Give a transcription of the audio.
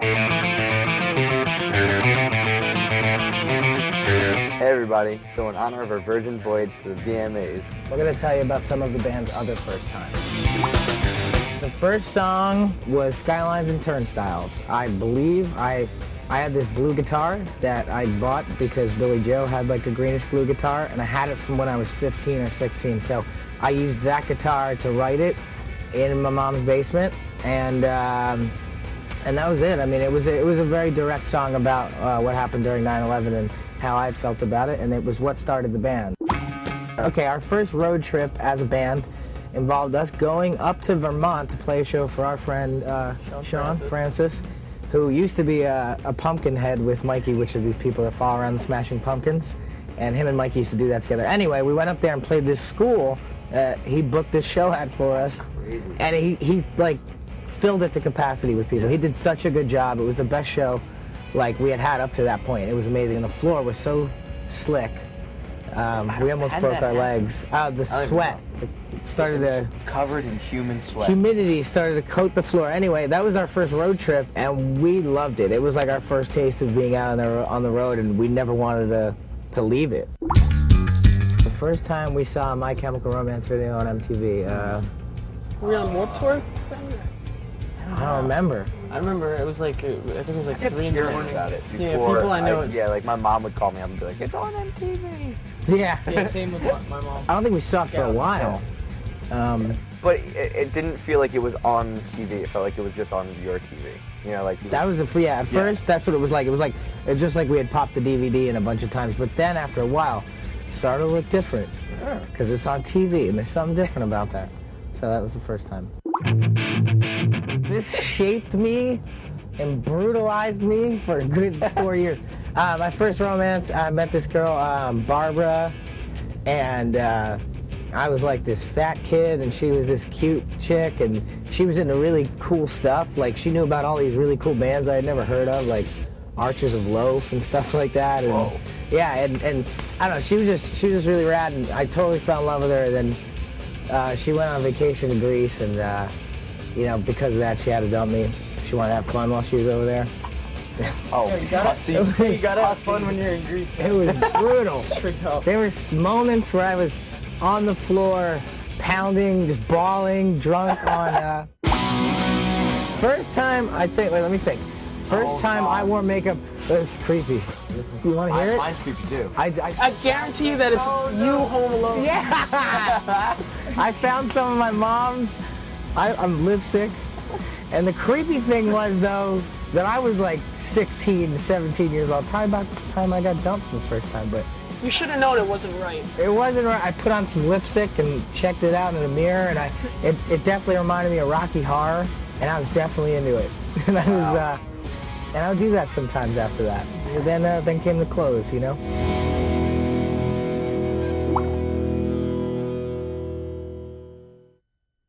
Hey everybody, so in honor of our Virgin Voyage to the VMAs, we're going to tell you about some of the band's other first times. The first song was Skylines and Turnstiles. I believe I had this blue guitar that I bought because Billy Joe had like a greenish blue guitar, and I had it from when I was 15 or 16, so I used that guitar to write it in my mom's basement, and that was it. I mean, it was a very direct song about what happened during 9/11 and how I felt about it, and it was what started the band. Okay, our first road trip as a band involved us going up to Vermont to play a show for our friend Sean Francis, who used to be a Pumpkinhead with Mikey, which are these people that follow around the Smashing Pumpkins, and him and Mikey used to do that together. Anyway, we went up there and played this school. He booked this show at for us, and he like filled it to capacity with people. He did such a good job. It was the best show like we had up to that point. It was amazing, and the floor was so slick. We almost broke our legs. The sweat started to... Covered in human sweat. Humidity started to coat the floor. Anyway, that was our first road trip, and we loved it. It was like our first taste of being out on the road, and we never wanted to leave it. The first time we saw a My Chemical Romance video on MTV... Were we on Warped Tour? I don't remember. I remember it was like, I think it was like 3 in the morning. About it before, yeah, people I know. Yeah, like my mom would call me up and be like, it's on MTV. Yeah. Yeah, same with my mom. I don't think we saw it for a while. But it didn't feel like it was on TV. It felt like it was just on your TV. You know, like that was at first that's what it was like. It was like just like we had popped the DVD in a bunch of times, but then after a while, it started to look different because it's on TV and there's something different about that. So that was the first time. This shaped me and brutalized me for a good 4 years. My first romance, I met this girl, Barbara, and I was like this fat kid, and she was this cute chick, and she was into really cool stuff. Like, she knew about all these really cool bands I had never heard of, like Archers of Loaf and stuff like that. And, whoa. Yeah, and I don't know, she was just really rad, and I totally fell in love with her. And then she went on vacation to Greece, and you know, because of that, she had to dump me. She wanted to have fun while she was over there. Oh, you gotta have fun when you're in Greece. It was brutal. Straight up. There was moments where I was on the floor, pounding, just bawling, drunk on... First time, I think, wait, let me think. First time I wore makeup, it was creepy. You want to hear it? Mine's creepy too. I guarantee you that it's you home alone. Yeah! I found some of my mom's lipstick, and the creepy thing was, though, that I was like 16, 17 years old, probably about the time I got dumped for the first time, but... You should have known it wasn't right. It wasn't right. I put on some lipstick and checked it out in the mirror, and it definitely reminded me of Rocky Horror, and I was definitely into it. And I would do that sometimes after that. And then came the clothes, you know?